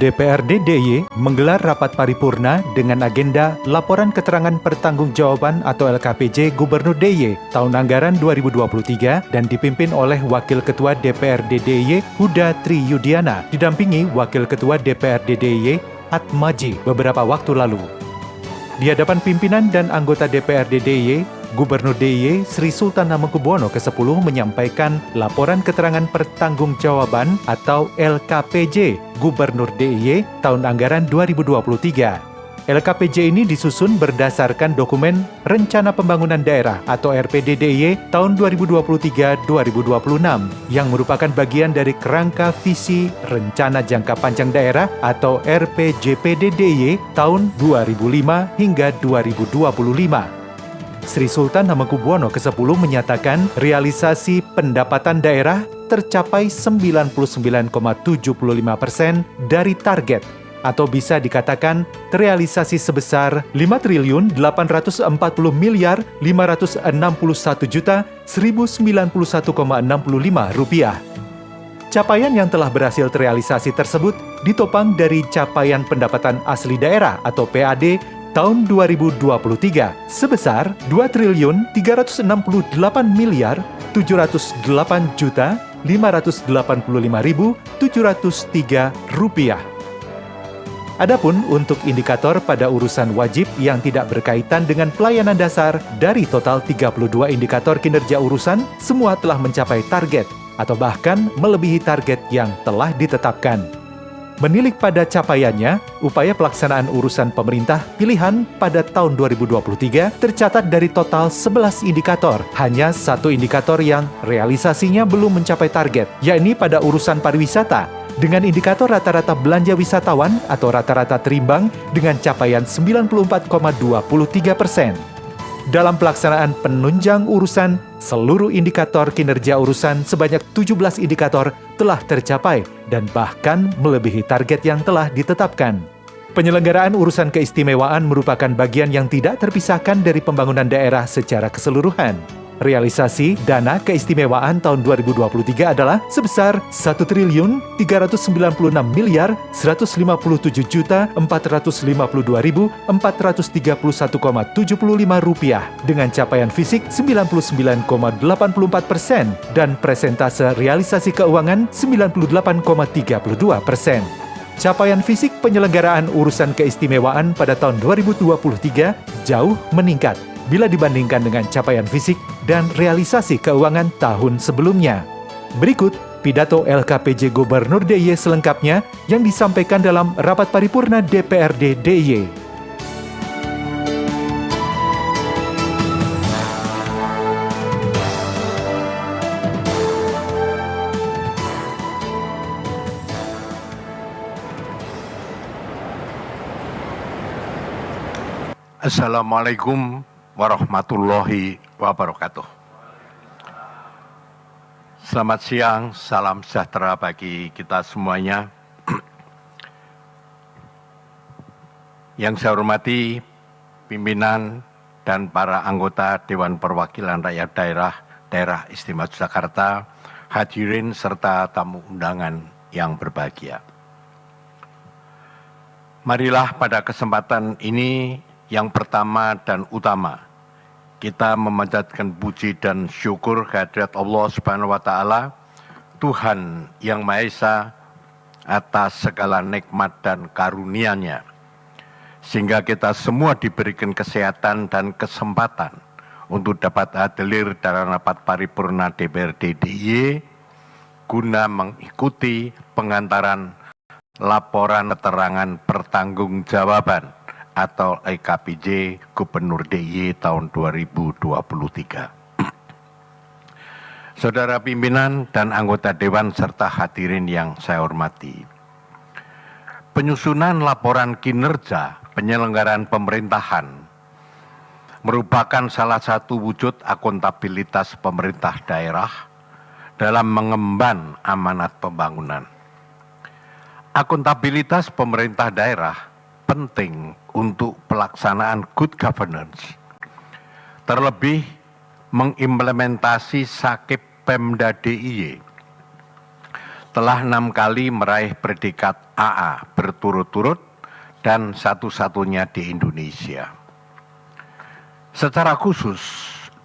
DPRD DIY menggelar rapat paripurna dengan agenda Laporan Keterangan Pertanggungjawaban atau LKPJ Gubernur DIY tahun anggaran 2023 dan dipimpin oleh Wakil Ketua DPRD DIY Huda Tri Yudiana, didampingi Wakil Ketua DPRD DIY Atmaji beberapa waktu lalu. Di hadapan pimpinan dan anggota DPRD DIY, Gubernur DIY Sri Sultan Hamengkubuwono ke-10 menyampaikan Laporan Keterangan Pertanggungjawaban atau LKPJ Gubernur DIY tahun anggaran 2023. LKPJ ini disusun berdasarkan dokumen Rencana Pembangunan Daerah atau RPD DIY tahun 2023-2026 yang merupakan bagian dari kerangka visi Rencana Jangka Panjang Daerah atau RPJPD DIY tahun 2005 hingga 2025. Sri Sultan Hamengkubuwono ke-10 menyatakan realisasi pendapatan daerah tercapai 99,75% dari target atau bisa dikatakan terrealisasi sebesar Rp5.841.191.091,65. Capaian yang telah berhasil terrealisasi tersebut ditopang dari capaian pendapatan asli daerah atau PAD tahun 2023 sebesar Rp2.368.785.703. Adapun untuk indikator pada urusan wajib yang tidak berkaitan dengan pelayanan dasar, dari total 32 indikator kinerja urusan, semua telah mencapai target atau bahkan melebihi target yang telah ditetapkan. Menilik pada capaiannya, upaya pelaksanaan urusan pemerintah pilihan pada tahun 2023 tercatat dari total 11 indikator. Hanya satu indikator yang realisasinya belum mencapai target, yakni pada urusan pariwisata, dengan indikator rata-rata belanja wisatawan atau rata-rata terimbang dengan capaian 94,23%. Dalam pelaksanaan penunjang urusan, seluruh indikator kinerja urusan sebanyak 17 indikator telah tercapai dan bahkan melebihi target yang telah ditetapkan. Penyelenggaraan urusan keistimewaan merupakan bagian yang tidak terpisahkan dari pembangunan daerah secara keseluruhan. Realisasi dana keistimewaan tahun 2023 adalah sebesar Rp1.359.152.452.431,75 dengan capaian fisik 99,84% dan persentase realisasi keuangan 98,32%. Capaian fisik penyelenggaraan urusan keistimewaan pada tahun 2023 jauh meningkat bila dibandingkan dengan capaian fisik dan realisasi keuangan tahun sebelumnya. Berikut pidato LKPJ Gubernur DIY selengkapnya yang disampaikan dalam rapat paripurna DPRD DIY. Assalamualaikum warahmatullahi wabarakatuh. Selamat siang, salam sejahtera bagi kita semuanya. Yang saya hormati pimpinan dan para anggota Dewan Perwakilan Rakyat Daerah Istimewa Yogyakarta, hadirin serta tamu undangan yang berbahagia. Marilah pada kesempatan ini yang pertama dan utama, kita memanjatkan puji dan syukur kehadirat Allah Subhanahu wa Ta'ala, Tuhan yang Maha Esa, atas segala nikmat dan karunia-Nya, sehingga kita semua diberikan kesehatan dan kesempatan untuk dapat hadir dalam rapat paripurna DPRD DIY guna mengikuti pengantaran Laporan Keterangan Pertanggungjawaban atau LKPJ Gubernur DIY tahun 2023. Saudara pimpinan dan anggota Dewan serta hadirin yang saya hormati. Penyusunan laporan kinerja penyelenggaraan pemerintahan merupakan salah satu wujud akuntabilitas pemerintah daerah dalam mengemban amanat pembangunan. Akuntabilitas pemerintah daerah penting untuk pelaksanaan good governance, terlebih mengimplementasi Sakip Pemda DIY telah 6 kali meraih predikat AA berturut-turut dan satu-satunya di Indonesia. Secara khusus,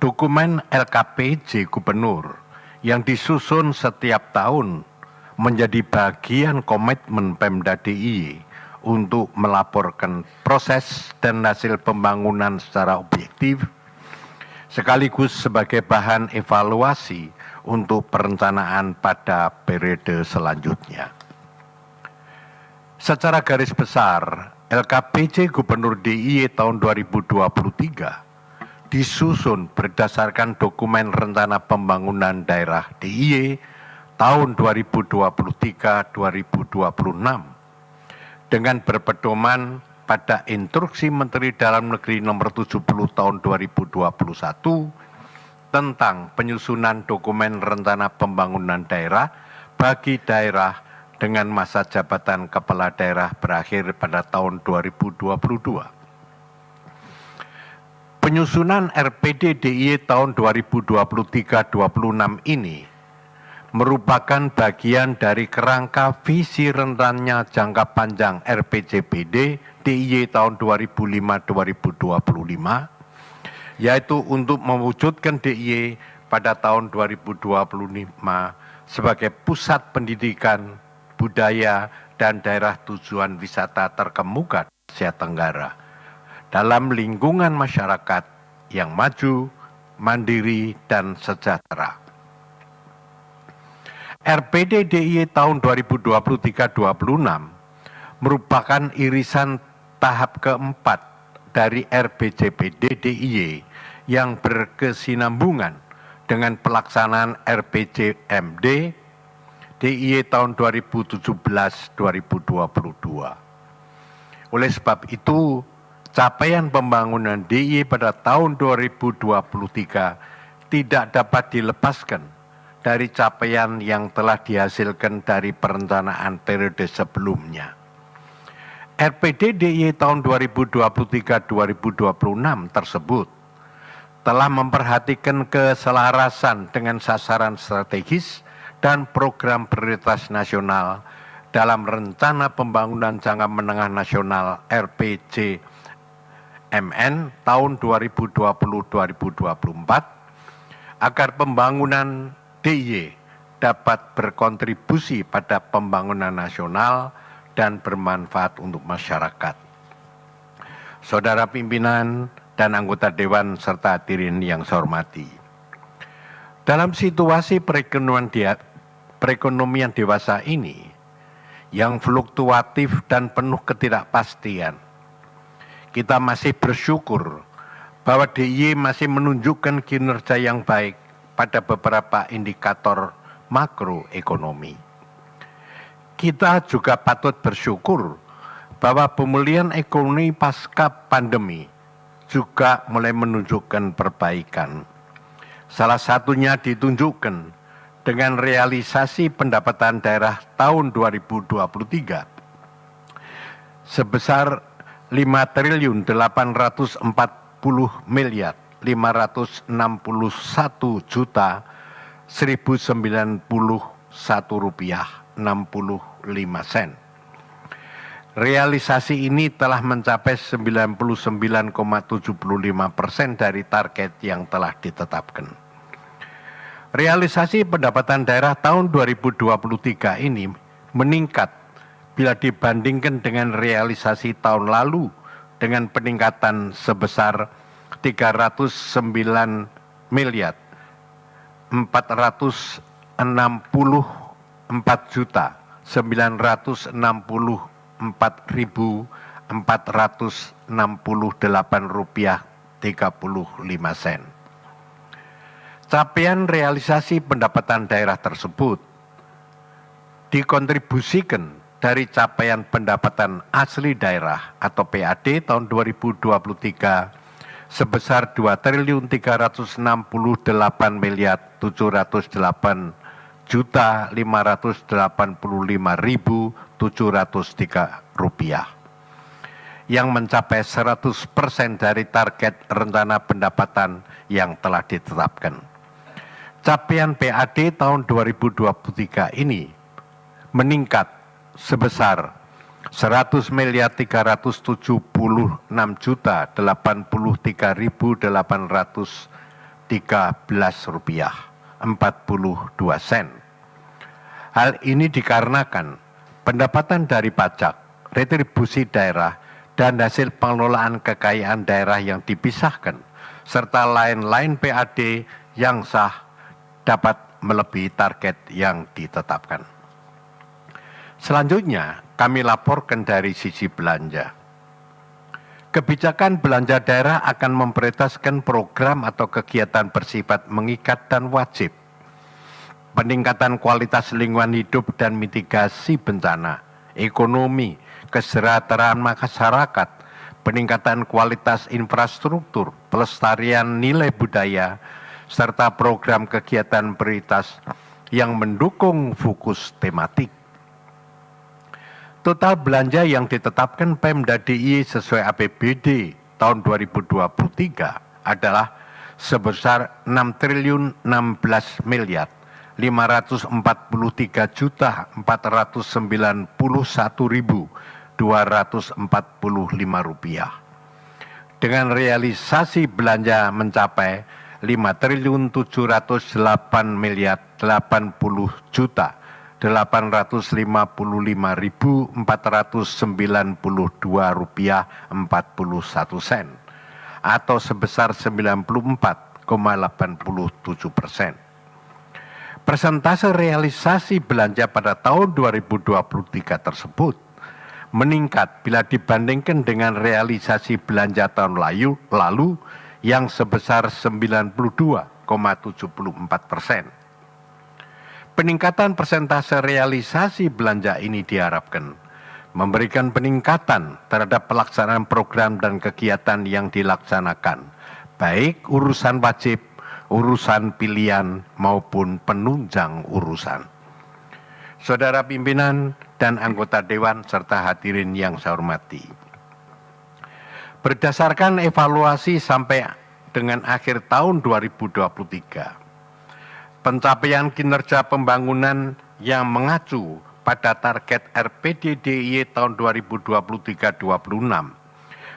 dokumen LKPJ Gubernur yang disusun setiap tahun menjadi bagian komitmen Pemda DIY untuk melaporkan proses dan hasil pembangunan secara objektif, sekaligus sebagai bahan evaluasi untuk perencanaan pada periode selanjutnya. Secara garis besar, LKPJ Gubernur DIY tahun 2023 disusun berdasarkan dokumen rencana pembangunan daerah DIY tahun 2023-2026 dengan berpedoman pada Instruksi Menteri Dalam Negeri Nomor 70 Tahun 2021 tentang penyusunan dokumen rencana pembangunan daerah bagi daerah dengan masa jabatan kepala daerah berakhir pada tahun 2022. Penyusunan RPD DIY tahun 2023-26 ini merupakan bagian dari kerangka visi rencananya jangka panjang RPJPD DIY tahun 2005-2025, yaitu untuk mewujudkan DIY pada tahun 2025 sebagai pusat pendidikan, budaya, dan daerah tujuan wisata terkemuka di Asia Tenggara dalam lingkungan masyarakat yang maju, mandiri, dan sejahtera. RPD DIY tahun 2023-26 merupakan irisan tahap keempat dari RPJPD DIY yang berkesinambungan dengan pelaksanaan RPJMD DIY tahun 2017-2022. Oleh sebab itu, capaian pembangunan DIY pada tahun 2023 tidak dapat dilepaskan dari capaian yang telah dihasilkan dari perencanaan periode sebelumnya. RPD DIY tahun 2023-2026 tersebut telah memperhatikan keselarasan dengan sasaran strategis dan program prioritas nasional dalam Rencana Pembangunan Jangka Menengah Nasional RPJMN tahun 2020-2024 agar pembangunan DIY dapat berkontribusi pada pembangunan nasional dan bermanfaat untuk masyarakat. Saudara pimpinan dan anggota Dewan serta hadirin yang saya hormati. Dalam situasi perekonomian dewasa ini yang fluktuatif dan penuh ketidakpastian, kita masih bersyukur bahwa DIY masih menunjukkan kinerja yang baik pada beberapa indikator makroekonomi. Kita juga patut bersyukur bahwa pemulihan ekonomi pasca pandemi juga mulai menunjukkan perbaikan. Salah satunya ditunjukkan dengan realisasi pendapatan daerah tahun 2023 sebesar 5.440.161.091 rupiah 65 sen. Realisasi ini telah mencapai 99,75% dari target yang telah ditetapkan. Realisasi pendapatan daerah tahun 2023 ini meningkat bila dibandingkan dengan realisasi tahun lalu dengan peningkatan sebesar 309 miliar 464.964.468 rupiah 35 sen. Capaian realisasi pendapatan daerah tersebut dikontribusikan dari capaian pendapatan asli daerah atau PAD tahun 2023 sebesar 2.368.585.703 rupiah yang mencapai 100% dari target rencana pendapatan yang telah ditetapkan. Capaian PAD tahun 2023 ini meningkat sebesar 100.383.813.813 rupiah 42 sen. Hal ini dikarenakan pendapatan dari pajak, retribusi daerah, dan hasil pengelolaan kekayaan daerah yang dipisahkan, serta lain-lain PAD yang sah dapat melebihi target yang ditetapkan. Selanjutnya, kami laporkan dari sisi belanja. Kebijakan belanja daerah akan memprioritaskan program atau kegiatan bersifat mengikat dan wajib. Peningkatan kualitas lingkungan hidup dan mitigasi bencana, ekonomi, kesejahteraan masyarakat, peningkatan kualitas infrastruktur, pelestarian nilai budaya, serta program kegiatan prioritas yang mendukung fokus tematik. Total belanja yang ditetapkan Pemda DIY sesuai APBD tahun 2023 adalah sebesar 6.016.491.245 rupiah. Dengan realisasi belanja mencapai 5.780.855.492 rupiah 41 sen atau sebesar 94,87%. Persentase realisasi belanja pada tahun 2023 tersebut meningkat bila dibandingkan dengan realisasi belanja tahun lalu yang sebesar 92,74%. Peningkatan persentase realisasi belanja ini diharapkan memberikan peningkatan terhadap pelaksanaan program dan kegiatan yang dilaksanakan, baik urusan wajib, urusan pilihan maupun penunjang urusan. Saudara pimpinan dan anggota Dewan serta hadirin yang saya hormati. Berdasarkan evaluasi sampai dengan akhir tahun 2023, pencapaian kinerja pembangunan yang mengacu pada target RPD DIY tahun 2023-26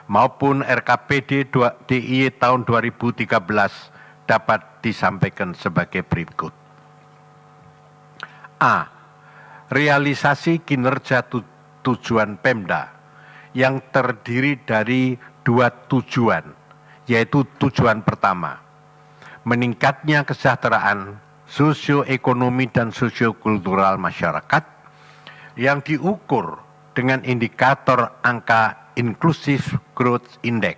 maupun RKPD DIY tahun 2013 dapat disampaikan sebagai berikut. A. Realisasi kinerja tujuan Pemda yang terdiri dari dua tujuan, yaitu tujuan pertama, meningkatnya kesejahteraan sosioekonomi dan sosiokultural masyarakat yang diukur dengan indikator angka Inclusive Growth Index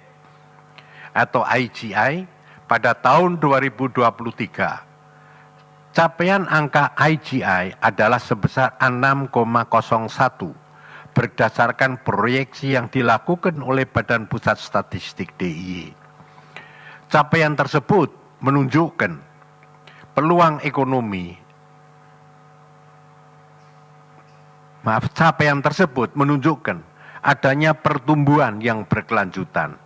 atau IGI pada tahun 2023. Capaian angka IGI adalah sebesar 6,01 berdasarkan proyeksi yang dilakukan oleh Badan Pusat Statistik DIY. Capaian tersebut menunjukkan peluang ekonomi. Capaian tersebut menunjukkan adanya pertumbuhan yang berkelanjutan,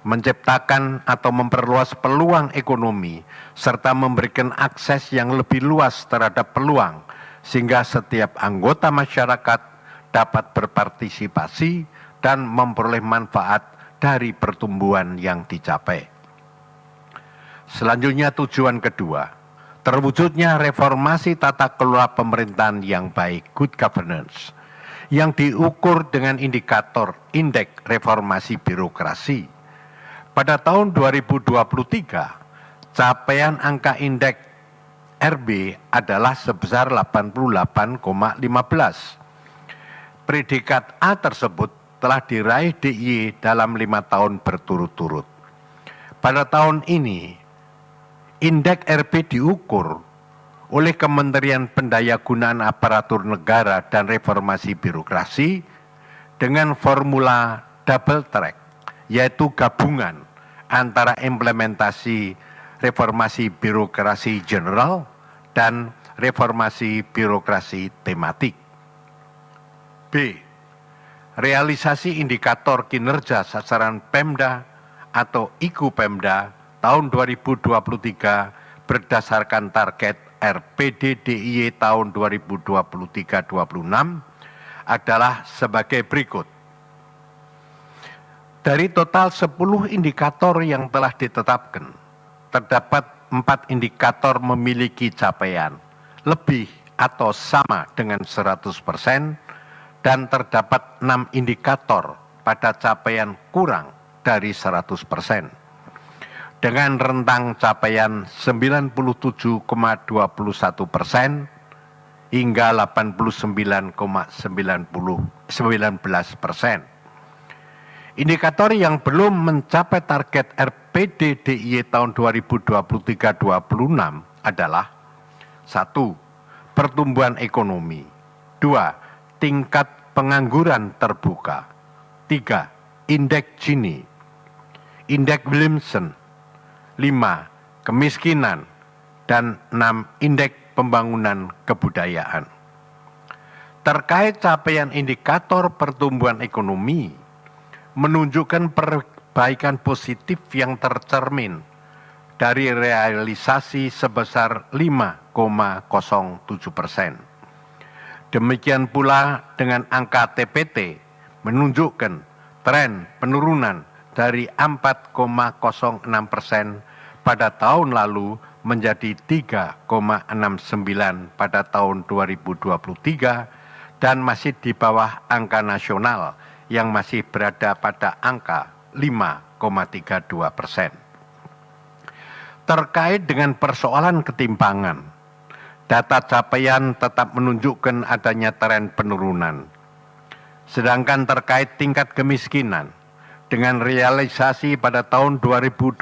menciptakan atau memperluas peluang ekonomi, serta memberikan akses yang lebih luas terhadap peluang, sehingga setiap anggota masyarakat dapat berpartisipasi dan memperoleh manfaat dari pertumbuhan yang dicapai. Selanjutnya tujuan kedua, terwujudnya reformasi tata kelola pemerintahan yang baik, good governance, yang diukur dengan indikator indeks reformasi birokrasi. Pada tahun 2023, capaian angka indeks RB adalah sebesar 88,15. Predikat A tersebut telah diraih DIY dalam 5 tahun berturut-turut. Pada tahun ini, indeks RB diukur oleh Kementerian Pendayagunaan Aparatur Negara dan Reformasi Birokrasi dengan formula double track, yaitu gabungan antara implementasi reformasi birokrasi general dan reformasi birokrasi tematik. B. Realisasi indikator kinerja sasaran Pemda atau IKU Pemda tahun 2023 berdasarkan target RPD DIY tahun 2023-26 adalah sebagai berikut. Dari total 10 indikator yang telah ditetapkan, terdapat 4 indikator memiliki capaian lebih atau sama dengan 100% dan terdapat 6 indikator pada capaian kurang dari 100%. Dengan rentang capaian 97,21% hingga 89,19%. Indikator yang belum mencapai target RPD DIY tahun 2023-26 adalah 1. Pertumbuhan ekonomi. 2. Tingkat pengangguran terbuka. 3. Indeks Gini. Indeks Williamson. 5. Kemiskinan. Dan 6. Indeks pembangunan kebudayaan. Terkait capaian indikator pertumbuhan ekonomi, menunjukkan perbaikan positif yang tercermin dari realisasi sebesar 5,07%. Demikian pula dengan angka TPT menunjukkan tren penurunan dari 4,06% pada tahun lalu menjadi 3,69 pada tahun 2023 dan masih di bawah angka nasional yang masih berada pada angka 5,32%. Terkait dengan persoalan ketimpangan, data capaian tetap menunjukkan adanya tren penurunan. Sedangkan terkait tingkat kemiskinan, dengan realisasi pada tahun 2023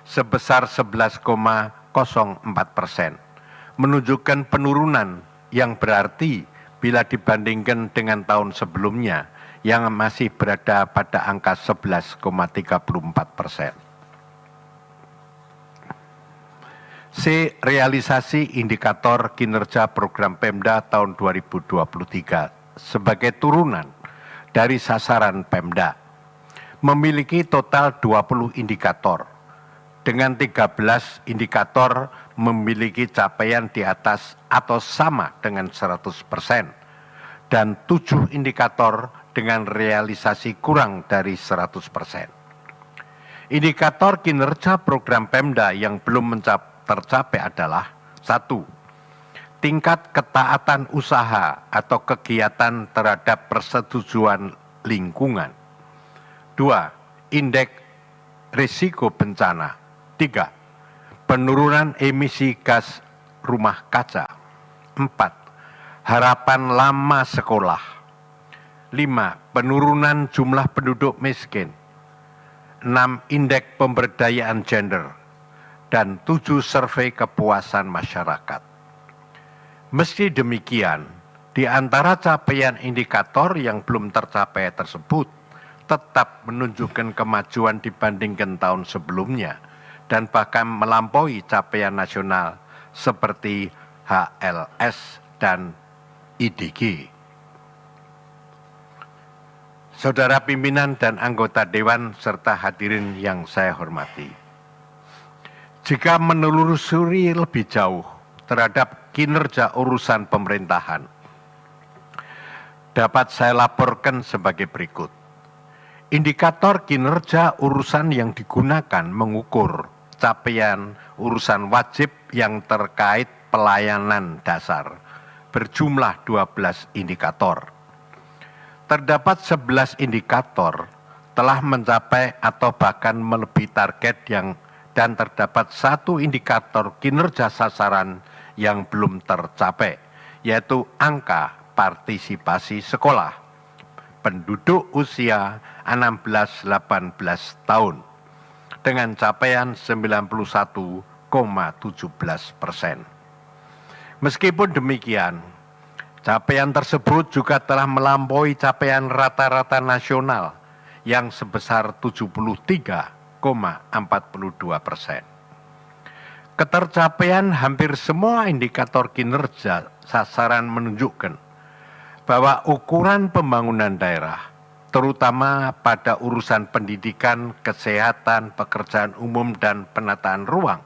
sebesar 11,04%, menunjukkan penurunan yang berarti bila dibandingkan dengan tahun sebelumnya yang masih berada pada angka 11,34%. C. Realisasi indikator kinerja program Pemda tahun 2023 sebagai turunan dari sasaran Pemda. Memiliki total 20 indikator, dengan 13 indikator memiliki capaian di atas atau sama dengan 100%, dan 7 indikator dengan realisasi kurang dari 100%. Indikator kinerja program Pemda yang belum tercapai adalah 1. Tingkat ketaatan usaha atau kegiatan terhadap persetujuan lingkungan. 2. Indeks risiko bencana. 3. Penurunan emisi gas rumah kaca. 4. Harapan lama sekolah. 5. Penurunan jumlah penduduk miskin. 6. Indeks pemberdayaan gender. Dan 7. Survei kepuasan masyarakat. Meski demikian, di antara capaian indikator yang belum tercapai tersebut tetap menunjukkan kemajuan dibandingkan tahun sebelumnya dan bahkan melampaui capaian nasional seperti HLS dan IDG. Saudara pimpinan dan anggota Dewan serta hadirin yang saya hormati. Jika menelusuri lebih jauh terhadap kinerja urusan pemerintahan, dapat saya laporkan sebagai berikut. Indikator kinerja urusan yang digunakan mengukur capaian urusan wajib yang terkait pelayanan dasar berjumlah 12 indikator. Terdapat 11 indikator telah mencapai atau bahkan melebihi target dan terdapat 1 indikator kinerja sasaran yang belum tercapai, yaitu angka partisipasi sekolah penduduk usia 16-18 tahun dengan capaian 91,17%. Meskipun demikian, capaian tersebut juga telah melampaui capaian rata-rata nasional yang sebesar 73,42%. Ketercapaian hampir semua indikator kinerja sasaran menunjukkan bahwa ukuran pembangunan daerah, terutama pada urusan pendidikan, kesehatan, pekerjaan umum, dan penataan ruang,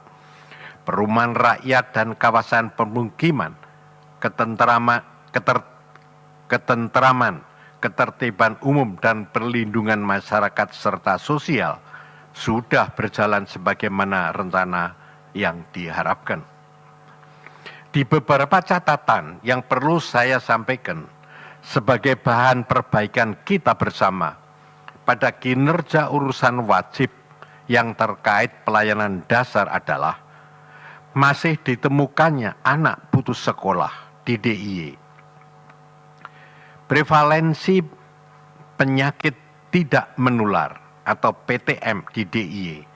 perumahan rakyat dan kawasan pemukiman, ketentraman, ketertiban umum dan perlindungan masyarakat serta sosial sudah berjalan sebagaimana rencana yang diharapkan. Di beberapa catatan yang perlu saya sampaikan sebagai bahan perbaikan kita bersama pada kinerja urusan wajib yang terkait pelayanan dasar adalah masih ditemukannya anak putus sekolah di DIY. Prevalensi penyakit tidak menular atau PTM di DIY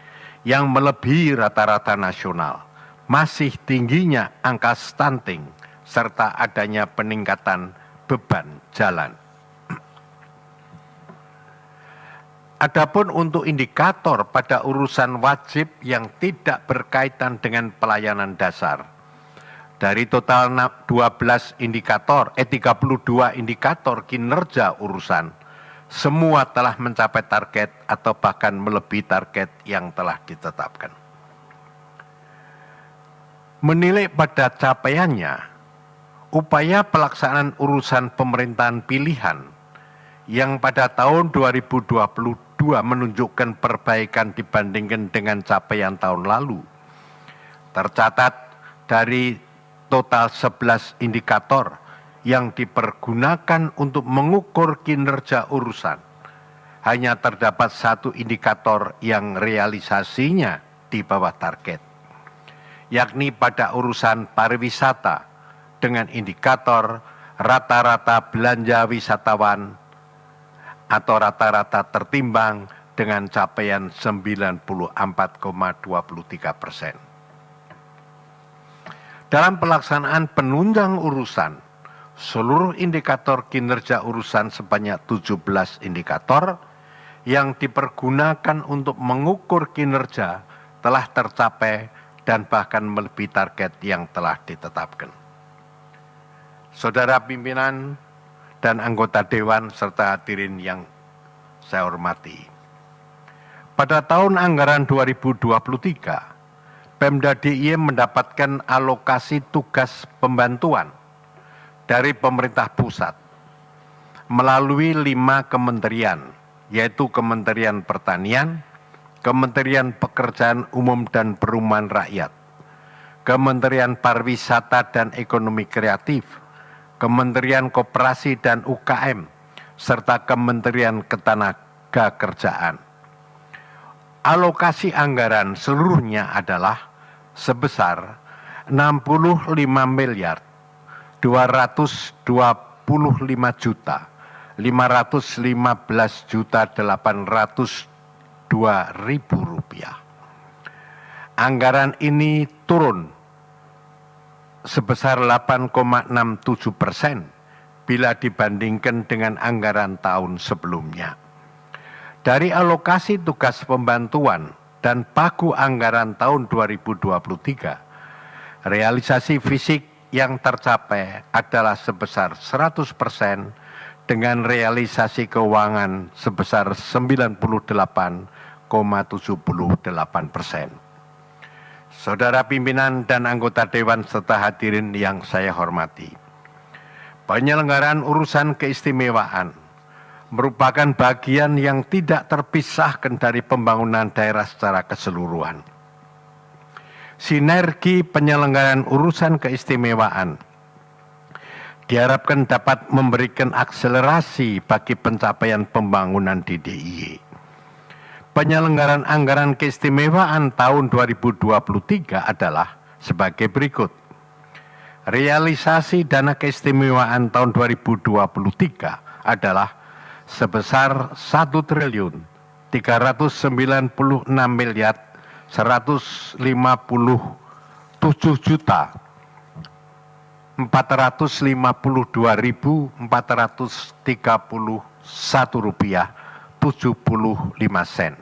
yang melebihi rata-rata nasional, masih tingginya angka stunting, serta adanya peningkatan beban jalan. Adapun untuk indikator pada urusan wajib yang tidak berkaitan dengan pelayanan dasar, dari total 32 indikator kinerja urusan, semua telah mencapai target atau bahkan melebihi target yang telah ditetapkan. Menilai pada capaiannya, upaya pelaksanaan urusan pemerintahan pilihan yang pada tahun 2022 menunjukkan perbaikan dibandingkan dengan capaian tahun lalu. Tercatat dari total 11 indikator yang dipergunakan untuk mengukur kinerja urusan, hanya terdapat satu indikator yang realisasinya di bawah target, yakni pada urusan pariwisata dengan indikator rata-rata belanja wisatawan atau rata-rata tertimbang dengan capaian 94,23%. Dalam pelaksanaan penunjang urusan, seluruh indikator kinerja urusan sebanyak 17 indikator yang dipergunakan untuk mengukur kinerja telah tercapai dan bahkan melebihi target yang telah ditetapkan. Saudara pimpinan dan anggota Dewan serta hadirin yang saya hormati. Pada tahun anggaran 2023, Pemda DIY mendapatkan alokasi tugas pembantuan dari pemerintah pusat melalui 5 kementerian, yaitu Kementerian Pertanian, Kementerian Pekerjaan Umum dan Perumahan Rakyat, Kementerian Pariwisata dan Ekonomi Kreatif, Kementerian Koperasi dan UKM, serta Kementerian Ketenagakerjaan. Alokasi anggaran seluruhnya adalah sebesar 65 miliar 225 juta 515 juta 802 ribu rupiah. Anggaran ini turun sebesar 8,67% bila dibandingkan dengan anggaran tahun sebelumnya. Dari alokasi tugas pembantuan dan pagu anggaran tahun 2023, realisasi fisik yang tercapai adalah sebesar 100% dengan realisasi keuangan sebesar 98,78%. Saudara pimpinan dan anggota Dewan serta hadirin yang saya hormati, penyelenggaraan urusan keistimewaan merupakan bagian yang tidak terpisahkan dari pembangunan daerah secara keseluruhan. Sinergi penyelenggaraan urusan keistimewaan diharapkan dapat memberikan akselerasi bagi pencapaian pembangunan di DIY. Penyelenggaraan anggaran keistimewaan tahun 2023 adalah sebagai berikut. Realisasi dana keistimewaan tahun 2023 adalah sebesar 1.396 miliar 157 juta 452.431 rupiah 75 sen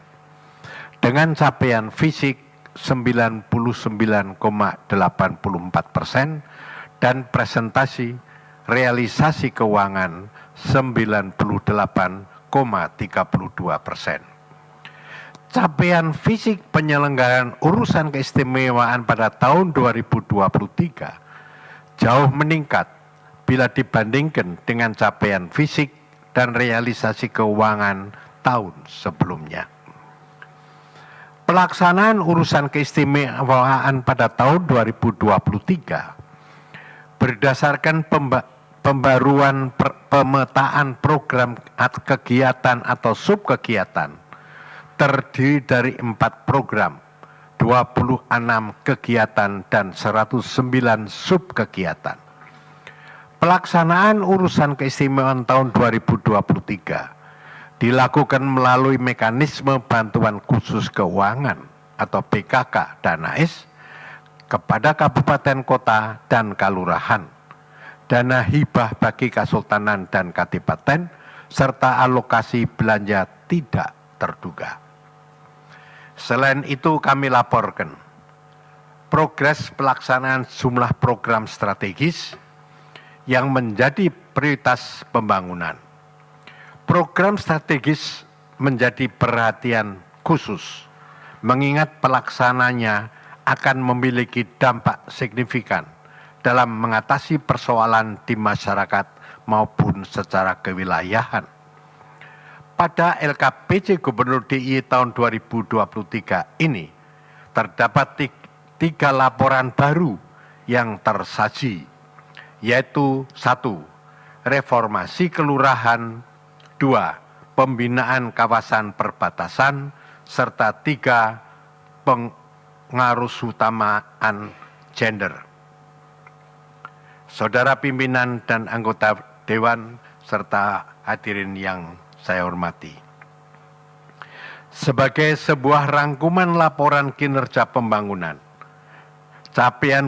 dengan capaian fisik 99,84% dan presentasi realisasi keuangan 98,32%. capaian fisik penyelenggaraan urusan keistimewaan pada tahun 2023 jauh meningkat bila dibandingkan dengan capaian fisik dan realisasi keuangan tahun sebelumnya. Pelaksanaan urusan keistimewaan pada tahun 2023 berdasarkan pembaruan pemetaan program kegiatan atau subkegiatan terdiri dari 4 program, 26 kegiatan dan 109 subkegiatan. Pelaksanaan urusan keistimewaan tahun 2023 dilakukan melalui mekanisme bantuan khusus keuangan atau BKK Danais kepada kabupaten kota dan kalurahan, dana hibah bagi kesultanan dan kadipaten, serta alokasi belanja tidak terduga. Selain itu kami laporkan progres pelaksanaan jumlah program strategis yang menjadi prioritas pembangunan. Program strategis menjadi perhatian khusus, mengingat pelaksananya akan memiliki dampak signifikan dalam mengatasi persoalan di masyarakat maupun secara kewilayahan. Pada LKPJ Gubernur DIY tahun 2023 ini terdapat 3 laporan baru yang tersaji, yaitu 1. Reformasi kelurahan, 2. Pembinaan kawasan perbatasan, serta 3. Pengarusutamaan gender. Saudara pimpinan dan anggota Dewan serta hadirin yang saya hormati. Sebagai sebuah rangkuman laporan kinerja pembangunan, capaian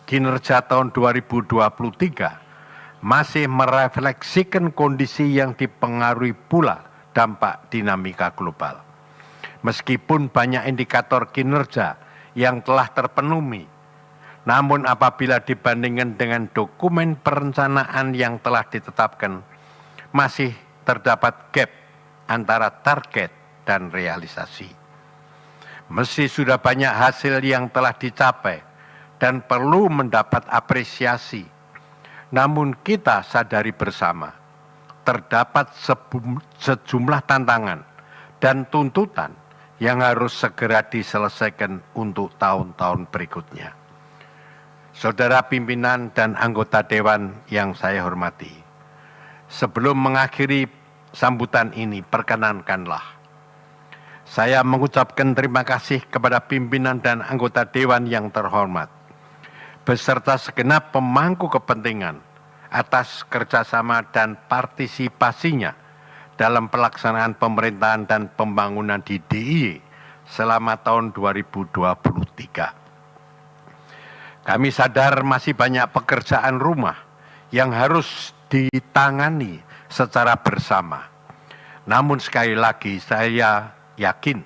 kinerja tahun 2023 masih merefleksikan kondisi yang dipengaruhi pula dampak dinamika global. Meskipun banyak indikator kinerja yang telah terpenuhi, namun apabila dibandingkan dengan dokumen perencanaan yang telah ditetapkan, masih terdapat gap antara target dan realisasi. Meski sudah banyak hasil yang telah dicapai dan perlu mendapat apresiasi, namun kita sadari bersama, terdapat sejumlah tantangan dan tuntutan yang harus segera diselesaikan untuk tahun-tahun berikutnya. Saudara pimpinan dan anggota Dewan yang saya hormati, sebelum mengakhiri sambutan ini, perkenankanlah saya mengucapkan terima kasih kepada pimpinan dan anggota Dewan yang terhormat, beserta segenap pemangku kepentingan atas kerjasama dan partisipasinya dalam pelaksanaan pemerintahan dan pembangunan di DIY selama tahun 2023. Kami sadar masih banyak pekerjaan rumah yang harus ditangani secara bersama. Namun sekali lagi saya yakin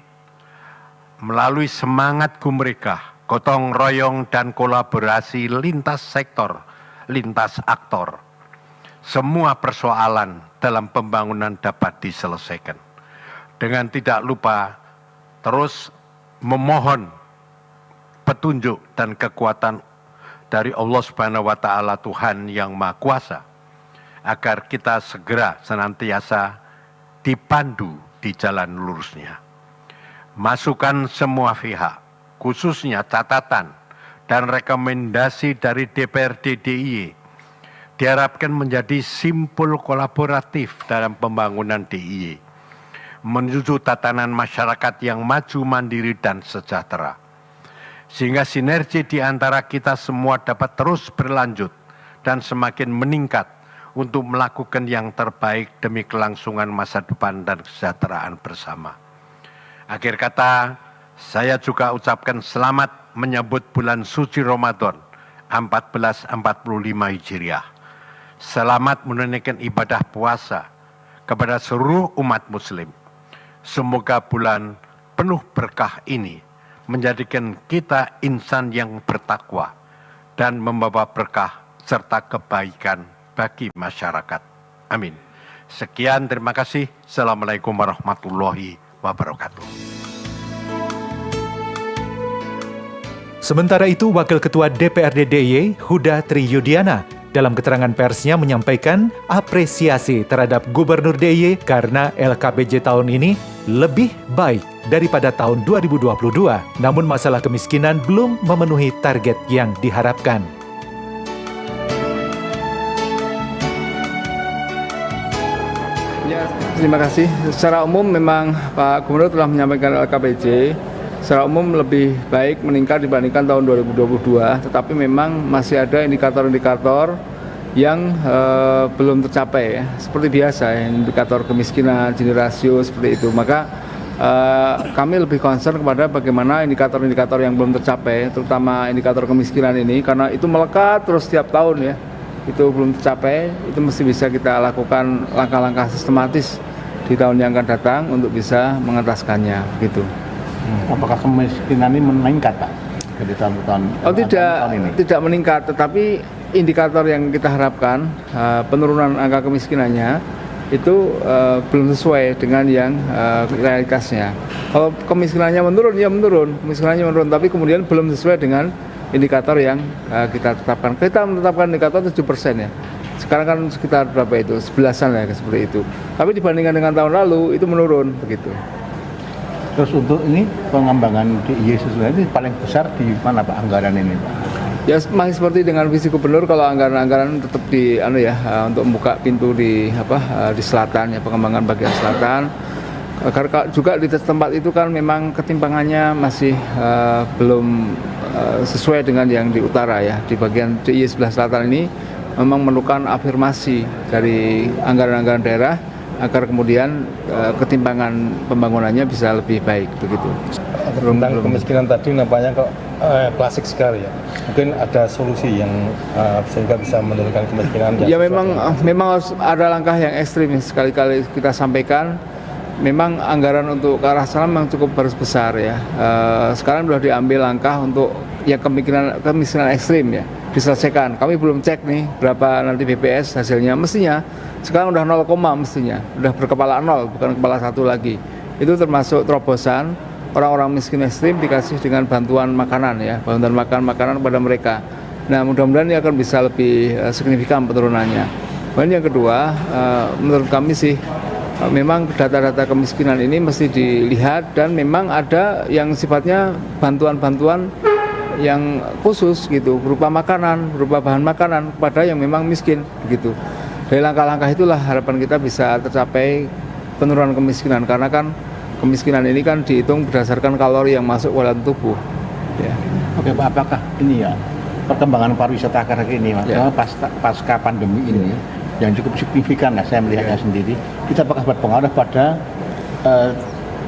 melalui semangat gumregah, gotong royong dan kolaborasi lintas sektor, lintas aktor, semua persoalan dalam pembangunan dapat diselesaikan. Dengan tidak lupa terus memohon petunjuk dan kekuatan dari Allah Subhanahu wa taala, Tuhan yang Maha Kuasa, agar kita segera senantiasa dipandu di jalan lurusnya. Masukan semua pihak, khususnya catatan dan rekomendasi dari DPRD DIY, diharapkan menjadi simpul kolaboratif dalam pembangunan DIY, menuju tatanan masyarakat yang maju, mandiri, dan sejahtera. Sehingga sinergi di antara kita semua dapat terus berlanjut dan semakin meningkat untuk melakukan yang terbaik demi kelangsungan masa depan dan kesejahteraan bersama. Akhir kata, saya juga ucapkan selamat menyambut bulan suci Ramadan 1445 Hijriah. Selamat menunaikan ibadah puasa kepada seluruh umat muslim. Semoga bulan penuh berkah ini menjadikan kita insan yang bertakwa dan membawa berkah serta kebaikan bagi masyarakat. Amin. Sekian, terima kasih. Assalamualaikum warahmatullahi wabarakatuh. Sementara itu, Wakil Ketua DPRD DIY, Huda Triyudiana, dalam keterangan persnya menyampaikan apresiasi terhadap Gubernur DIY karena LKPJ tahun ini lebih baik daripada tahun 2022. Namun masalah kemiskinan belum memenuhi target yang diharapkan. Ya, terima kasih. Secara umum memang Pak Gubernur telah menyampaikan LKPJ secara umum lebih baik meningkat dibandingkan tahun 2022, tetapi memang masih ada indikator-indikator yang belum tercapai ya. Seperti biasa ya, indikator kemiskinan, Gini rasio seperti itu. Maka kami lebih concern kepada bagaimana indikator-indikator yang belum tercapai, terutama indikator kemiskinan ini, karena itu melekat terus setiap tahun ya. Itu belum tercapai, itu mesti bisa kita lakukan langkah-langkah sistematis di tahun yang akan datang untuk bisa mengentaskannya, begitu. Apakah kemiskinan ini meningkat, Pak? Dari tahun ke tahun? Oh tidak meningkat, tetapi indikator yang kita harapkan penurunan angka kemiskinannya itu belum sesuai dengan yang realitasnya. Kalau kemiskinannya menurun, ya menurun, kemiskinannya menurun, tapi kemudian belum sesuai dengan indikator yang kita tetapkan. Kita menetapkan indikator 7% ya. Sekarang kan sekitar berapa itu? 11-an ya, seperti itu. Tapi dibandingkan dengan tahun lalu itu menurun begitu. Terus untuk ini pengembangan DIY sesuai ini paling besar di mana Pak anggaran ini, Pak? Ya masih seperti dengan visi gubernur, kalau anggaran-anggaran tetap di untuk membuka pintu di selatan ya, pengembangan bagian selatan. Karena juga di tempat itu kan memang ketimpangannya masih belum sesuai dengan yang di utara ya. Di bagian DIY sebelah selatan ini memang memerlukan afirmasi dari anggaran-anggaran daerah agar kemudian ketimpangan pembangunannya bisa lebih baik begitu. Tentang kemiskinan tadi nampaknya kok klasik sekali ya. Mungkin ada solusi yang sehingga bisa menurunkan kemiskinan. Ya memang harus ada langkah yang ekstrim sekali-kali kita sampaikan. Memang anggaran untuk ke arah sana memang cukup besar ya. Sekarang sudah diambil langkah untuk yang kemiskinan ekstrim ya diselesaikan. Kami belum cek nih berapa nanti BPS hasilnya. Mestinya sekarang udah 0, mestinya udah berkepala 0, bukan kepala 1 lagi. Itu termasuk terobosan orang-orang miskin ekstrim dikasih dengan bantuan makanan ya, bantuan makanan kepada mereka. Nah mudah-mudahan ini akan bisa lebih signifikan penurunannya. Kemudian yang kedua, menurut kami sih memang data-data kemiskinan ini mesti dilihat dan memang ada yang sifatnya bantuan-bantuan yang khusus gitu, berupa makanan, berupa bahan makanan kepada yang memang miskin begitu. Dari langkah-langkah itulah harapan kita bisa tercapai penurunan kemiskinan, karena kan kemiskinan ini kan dihitung berdasarkan kalori yang masuk ke dalam tubuh. Ya. Oke Pak, apakah ini ya perkembangan pariwisata akhir ini, ya, pasca pandemi ini yang cukup signifikan lah saya melihatnya sendiri, itu apakah berpengaruh pada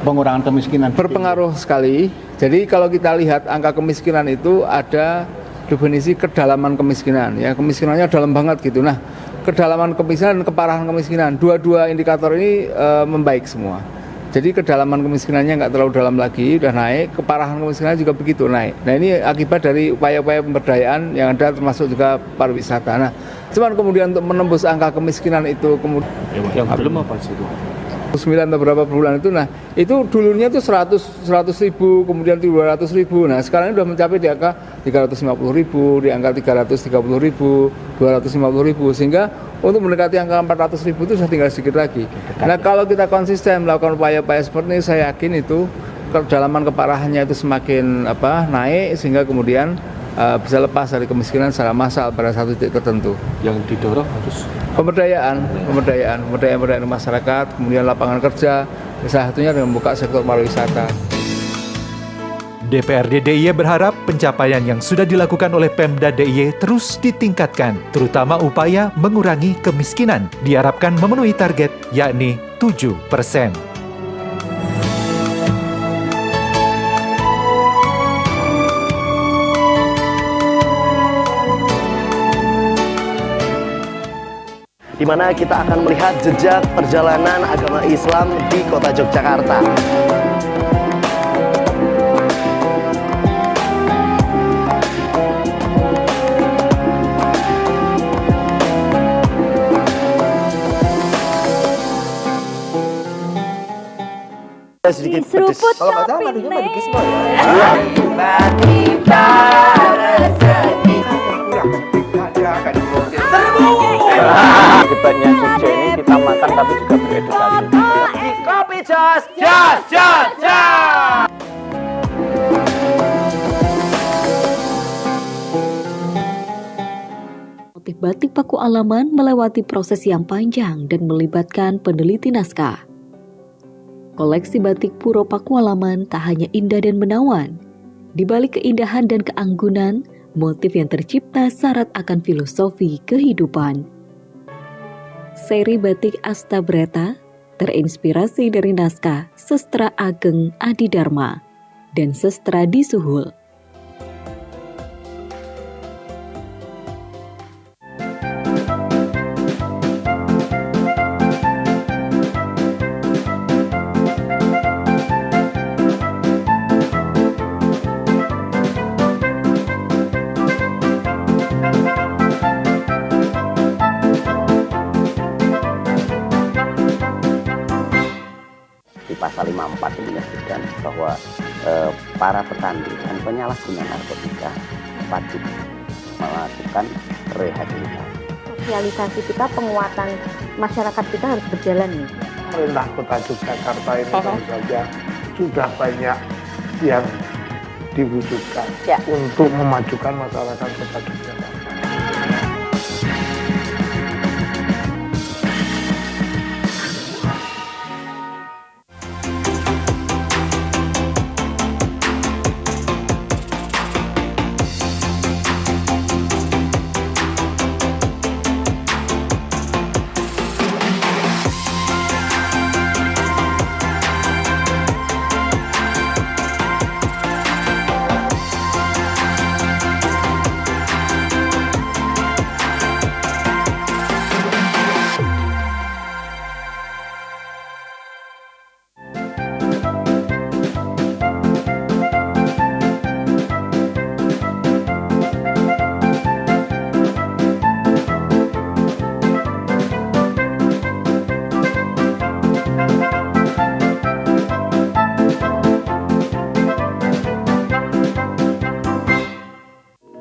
pengurangan kemiskinan? Berpengaruh sekali. Jadi kalau kita lihat angka kemiskinan itu ada definisi kedalaman kemiskinan ya, kemiskinannya dalam banget gitu. Nah, kedalaman kemiskinan dan keparahan kemiskinan, dua-dua indikator ini membaik semua. Jadi kedalaman kemiskinannya nggak terlalu dalam lagi, udah naik, keparahan kemiskinan juga begitu naik. Nah ini akibat dari upaya-upaya pemberdayaan yang ada termasuk juga pariwisata. Nah, cuman kemudian untuk menembus angka kemiskinan itu kemudian yang belum apa sih itu? 9 atau berapa bulan itu, nah itu dulunya tuh 100 ribu, kemudian 200 ribu, nah sekarang ini sudah mencapai di angka 350 ribu, di angka 330 ribu, 250 ribu, sehingga untuk mendekati angka 400 ribu itu sudah tinggal sedikit lagi. Nah kalau kita konsisten melakukan upaya-upaya seperti ini, saya yakin itu kedalaman keparahannya itu semakin naik, sehingga kemudian bisa lepas dari kemiskinan secara massal pada satu titik tertentu. Yang didorong harus Pemberdayaan masyarakat, kemudian lapangan kerja, salah satunya dengan membuka sektor pariwisata. DPRD DIY berharap pencapaian yang sudah dilakukan oleh Pemda DIY terus ditingkatkan, terutama upaya mengurangi kemiskinan. Diharapkan memenuhi target, yakni 7%. di mana kita akan melihat jejak perjalanan agama Islam di kota Yogyakarta. Sedikit pedes. Kalau nggak salah madunya madu Kismo ya. tiba-tiba rezeki. Akibatnya Jogja ini kita makan tapi juga beredukasi. Kopi jos, jos, jos, jos. Motif batik Paku Alaman melewati proses yang panjang dan melibatkan peneliti naskah. Koleksi batik Puro Paku Alaman tak hanya indah dan menawan. Di balik keindahan dan keanggunan, motif yang tercipta syarat akan filosofi kehidupan. Seri batik Astabrata terinspirasi dari naskah Sestra Ageng Adi Dharma dan Sestra Disuhul. Pasal 54 menyebutkan bahwa para petani dan penyalahguna narkotika wajib melakukan rehabilitasi. Sosialisasi kita, penguatan masyarakat kita harus berjalan nih. Pemerintah Kota Yogyakarta ini tentu saja sudah banyak yang diwujudkan untuk memajukan masyarakat Kota Yogyakarta.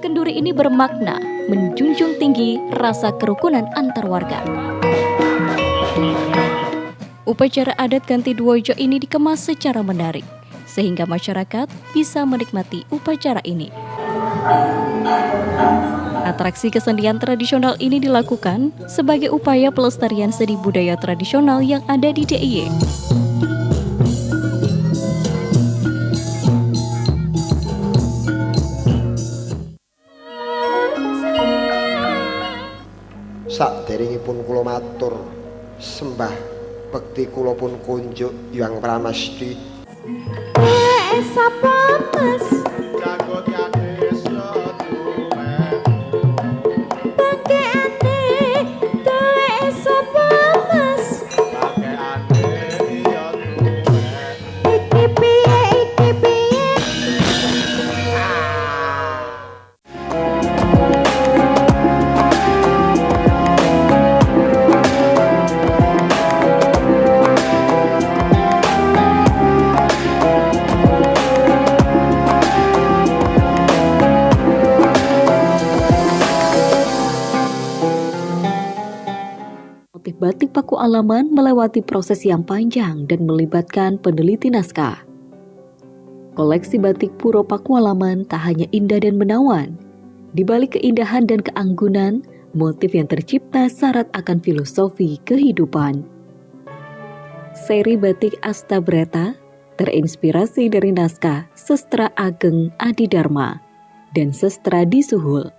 Kenduri ini bermakna menjunjung tinggi rasa kerukunan antar warga. Upacara adat ganti Dwojo ini dikemas secara menarik, sehingga masyarakat bisa menikmati upacara ini. Atraksi kesenian tradisional ini dilakukan sebagai upaya pelestarian seni budaya tradisional yang ada di DIY. Saderengipun kula matur sembah bekti kula pun kunjuk Hyang Pramesti. Sapa Mas? Jagot desa duwe. Pakaiane duwe sapa Mas? Pakaiane iya duwe. Iki piye iki piye? Motif batik Paku Alaman melewati proses yang panjang dan melibatkan peneliti naskah. Koleksi batik Puro Paku Alaman tak hanya indah dan menawan. Di balik keindahan dan keanggunan, motif yang tercipta syarat akan filosofi kehidupan. Seri batik Astabrata terinspirasi dari naskah Sestra Ageng Adi Dharma dan Sestra Disuhul.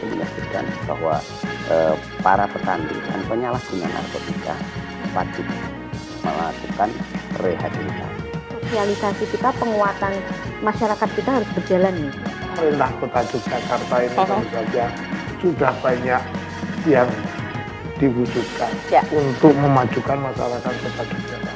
menyaksikan bahwa para petani dan penyalahguna narkotika wajib melakukan rehabilitasi. Sosialisasi kita, penguatan masyarakat kita harus berjalan nih. Pemerintah Kota Yogyakarta ini tentu saja sudah banyak yang diwujudkan untuk memajukan masyarakat Kota Yogyakarta.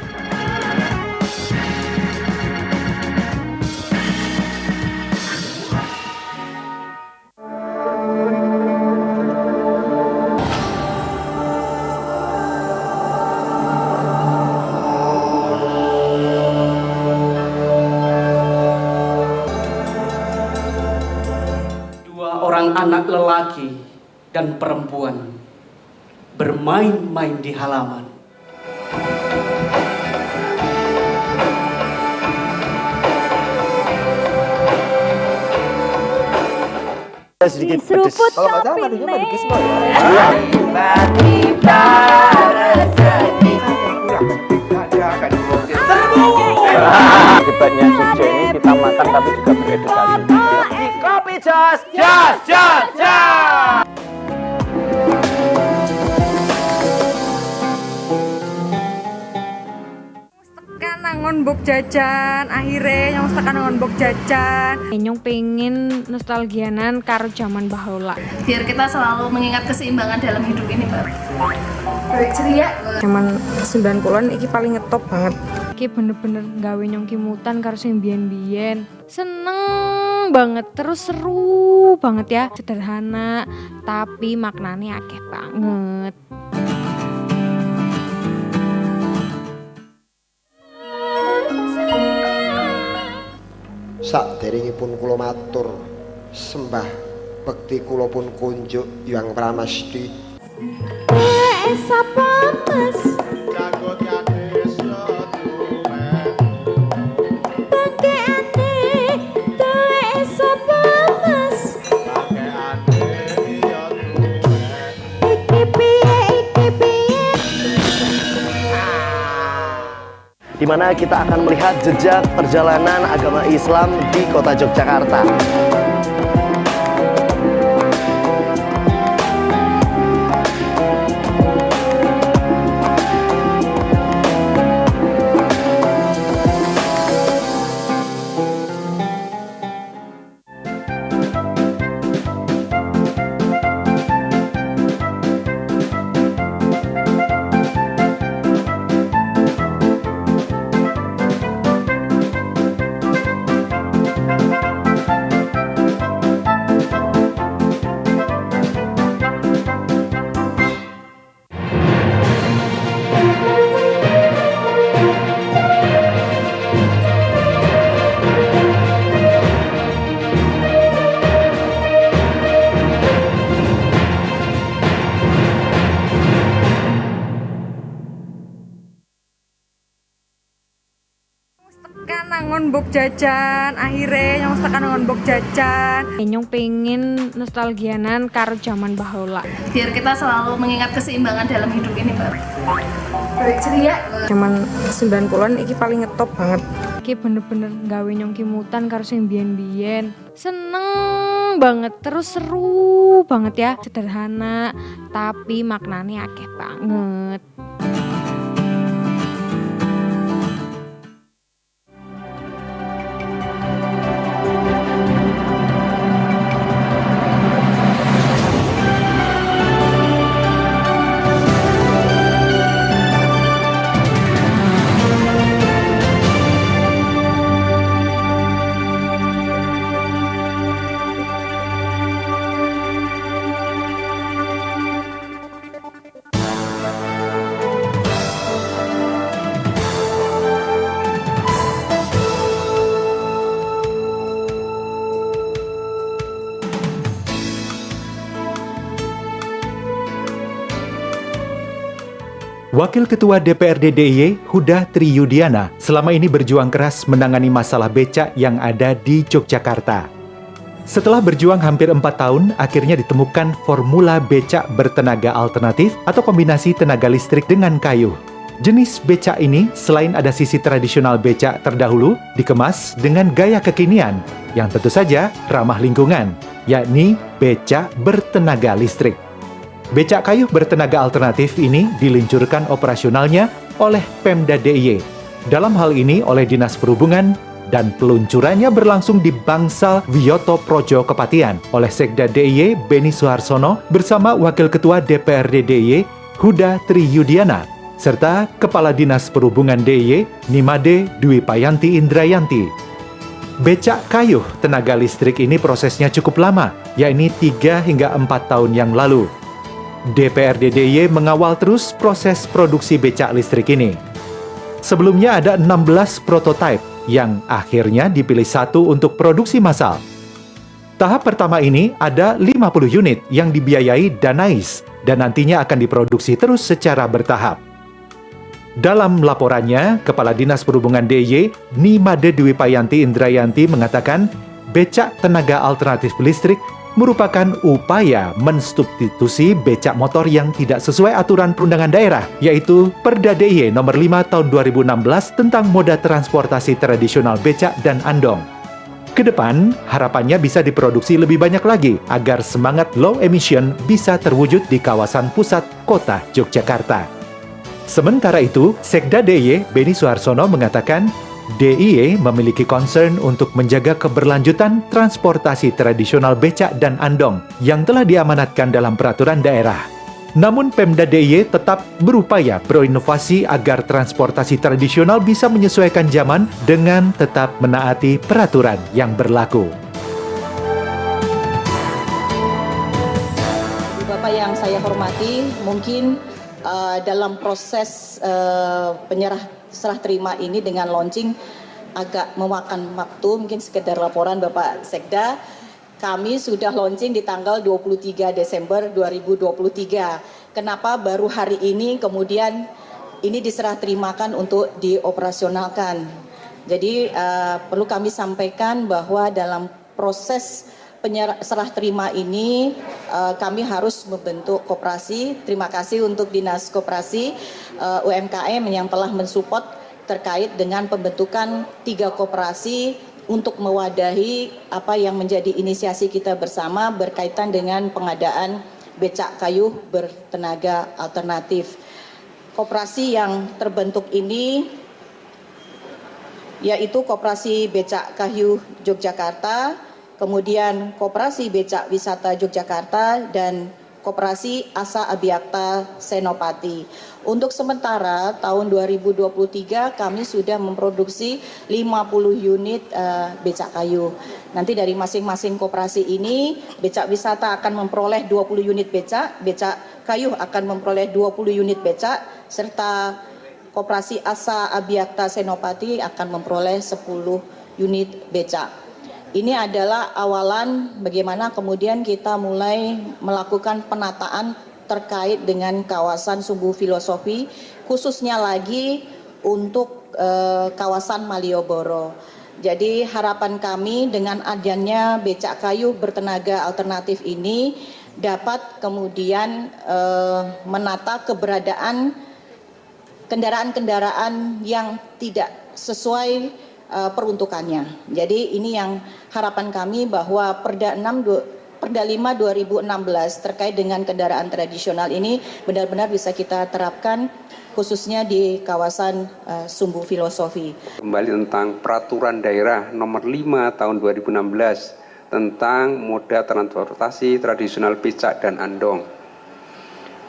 Anak lelaki dan perempuan bermain-main di halaman. Sedikit pedes. Kalau nggak salah lagunya Melody Gizmo ya. Tiba-tiba rezeki. Akibatnya Jogja ini kita makan tapi juga beredukasi. Kopi Jos, Jos, Jos, Jos. Tekan nangon bok jajan, akhirnya nyong tekan nangon bok jajan. Nyong pengen nostalgianan karo zaman bahola. Biar kita selalu mengingat keseimbangan dalam hidup ini, Mbak. Baik ceria. Zaman 90-an iki paling ngetop banget. Iki bener-bener gawe nyong kimutan karo sing biyen-biyen. Seneng banget, terus seru banget ya. Sederhana, tapi maknanya akeh banget. Saderengipun kula matur sembah bekti kula pun kunjuk Hyang Pramesti. Sapa Mas? Jagot kades yo duwe. Bakeane duwe sapa Mas? Bakeane yo duwe. Iki piye iki piye? Di mana kita akan melihat jejak perjalanan agama Islam di Kota Yogyakarta. Tekan nangon bok jajan, akhirnya nyong tekan nangon bok jajan. Nyong pengen nostalgianan karo zaman bahola. Biar kita selalu mengingat keseimbangan dalam hidup ini, Mbak. Baik ceria. Zaman 90-an iki paling ngetop banget. Iki bener-bener gawe nyong kimutan karo sing biyen-biyen. Seneng banget, terus seru banget ya. Sederhana, tapi maknanya akeh banget. Wakil Ketua DPRD DIY, Huda Triyudiana, selama ini berjuang keras menangani masalah becak yang ada di Yogyakarta. Setelah berjuang hampir 4 tahun, akhirnya ditemukan formula becak bertenaga alternatif atau kombinasi tenaga listrik dengan kayu. Jenis becak ini, selain ada sisi tradisional becak terdahulu, dikemas dengan gaya kekinian, yang tentu saja ramah lingkungan, yakni becak bertenaga listrik. Becak kayu bertenaga alternatif ini diluncurkan operasionalnya oleh Pemda DIY, dalam hal ini oleh Dinas Perhubungan, dan peluncurannya berlangsung di Bangsal Wiyoto Projo Kepatihan oleh Sekda DIY Beni Suharsono bersama Wakil Ketua DPRD DIY Huda Triyudiana, serta Kepala Dinas Perhubungan DIY Nimade Dwi Payanti Indrayanti. Becak kayu tenaga listrik ini prosesnya cukup lama, yakni 3 hingga 4 tahun yang lalu. DPRD DIY mengawal terus proses produksi becak listrik ini. Sebelumnya ada 16 prototipe yang akhirnya dipilih satu untuk produksi massal. Tahap pertama ini ada 50 unit yang dibiayai Danais dan nantinya akan diproduksi terus secara bertahap. Dalam laporannya, Kepala Dinas Perhubungan DIY Nimade Dwi Payanti Indrayanti mengatakan becak tenaga alternatif listrik merupakan upaya mensubstitusi becak motor yang tidak sesuai aturan perundangan daerah, yaitu Perda DIY nomor 5 tahun 2016 tentang moda transportasi tradisional becak dan andong. Kedepan, harapannya bisa diproduksi lebih banyak lagi agar semangat low emission bisa terwujud di kawasan pusat kota Yogyakarta. Sementara itu, Sekda DIY Beni Suharsono mengatakan DIY memiliki concern untuk menjaga keberlanjutan transportasi tradisional becak dan andong yang telah diamanatkan dalam peraturan daerah. Namun Pemda DIY tetap berupaya berinovasi agar transportasi tradisional bisa menyesuaikan zaman dengan tetap menaati peraturan yang berlaku. Bapak yang saya hormati, mungkin dalam proses serah terima ini dengan launching agak memakan waktu, mungkin sekedar laporan Bapak Sekda, kami sudah launching di tanggal 23 Desember 2023. Kenapa baru hari ini kemudian ini diserah terimakan untuk dioperasionalkan? Jadi perlu kami sampaikan bahwa dalam proses serah terima ini kami harus membentuk koperasi. Terima kasih untuk Dinas Koperasi UMKM yang telah mensupport terkait dengan pembentukan 3 koperasi untuk mewadahi apa yang menjadi inisiasi kita bersama berkaitan dengan pengadaan becak kayu bertenaga alternatif. Koperasi yang terbentuk ini yaitu Koperasi Becak Kayu Yogyakarta, kemudian Koperasi Becak Wisata Yogyakarta, dan Koperasi Asa Abiyakta Senopati. Untuk sementara tahun 2023 kami sudah memproduksi 50 unit becak kayu. Nanti dari masing-masing koperasi ini, becak wisata akan memperoleh 20 unit becak, becak kayu akan memperoleh 20 unit becak, serta Koperasi Asa Abiyakta Senopati akan memperoleh 10 unit becak. Ini adalah awalan bagaimana kemudian kita mulai melakukan penataan terkait dengan kawasan Sumbu Filosofi, khususnya lagi untuk kawasan Malioboro. Jadi harapan kami dengan adanya becak kayu bertenaga alternatif ini dapat kemudian menata keberadaan kendaraan-kendaraan yang tidak sesuai peruntukannya. Jadi ini yang harapan kami bahwa Perda 5 2016 terkait dengan kendaraan tradisional ini benar-benar bisa kita terapkan khususnya di kawasan Sumbu Filosofi. Kembali tentang peraturan daerah nomor 5 tahun 2016 tentang moda transportasi tradisional becak dan andong.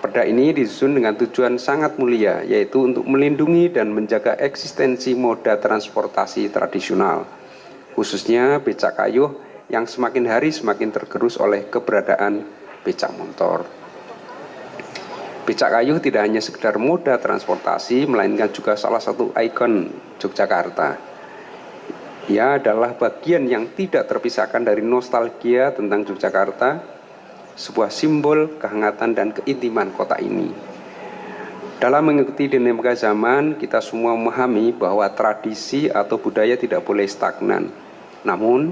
Perda ini disusun dengan tujuan sangat mulia, yaitu untuk melindungi dan menjaga eksistensi moda transportasi tradisional, khususnya becak kayu yang semakin hari semakin tergerus oleh keberadaan becak motor. Becak kayu tidak hanya sekedar moda transportasi, melainkan juga salah satu ikon Yogyakarta. Ia adalah bagian yang tidak terpisahkan dari nostalgia tentang Yogyakarta, sebuah simbol kehangatan dan keintiman kota ini. Dalam mengikuti dinamika zaman, kita semua memahami bahwa tradisi atau budaya tidak boleh stagnan. Namun,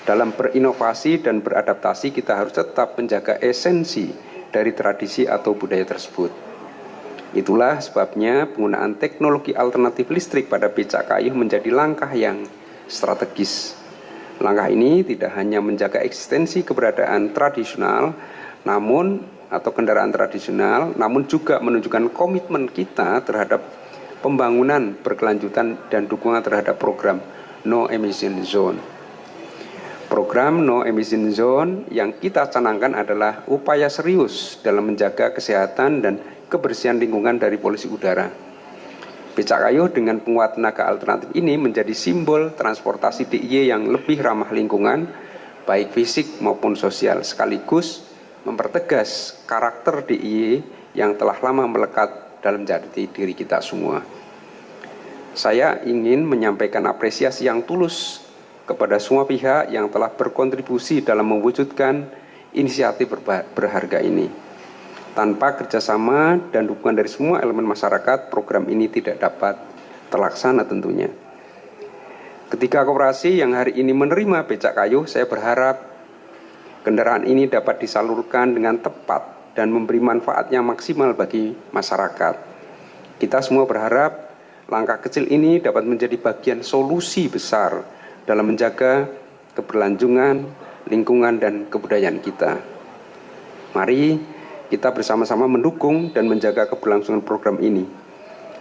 dalam berinovasi dan beradaptasi, kita harus tetap menjaga esensi dari tradisi atau budaya tersebut. Itulah sebabnya penggunaan teknologi alternatif listrik pada becak kayu menjadi langkah yang strategis. Langkah ini tidak hanya menjaga eksistensi keberadaan tradisional, atau kendaraan tradisional, namun juga menunjukkan komitmen kita terhadap pembangunan berkelanjutan dan dukungan terhadap program No Emission Zone. Program No Emission Zone yang kita canangkan adalah upaya serius dalam menjaga kesehatan dan kebersihan lingkungan dari polusi udara. Becak kayu dengan penguat tenaga alternatif ini menjadi simbol transportasi DIY yang lebih ramah lingkungan, baik fisik maupun sosial, sekaligus mempertegas karakter DIY yang telah lama melekat dalam jati diri kita semua. Saya ingin menyampaikan apresiasi yang tulus kepada semua pihak yang telah berkontribusi dalam mewujudkan inisiatif berharga ini. Tanpa kerjasama dan dukungan dari semua elemen masyarakat, program ini tidak dapat terlaksana tentunya. Ketika koperasi yang hari ini menerima becak kayu, saya berharap kendaraan ini dapat disalurkan dengan tepat dan memberi manfaat yang maksimal bagi masyarakat. Kita semua berharap langkah kecil ini dapat menjadi bagian solusi besar dalam menjaga keberlanjutan lingkungan dan kebudayaan kita. Mari kita bersama-sama mendukung dan menjaga keberlangsungan program ini.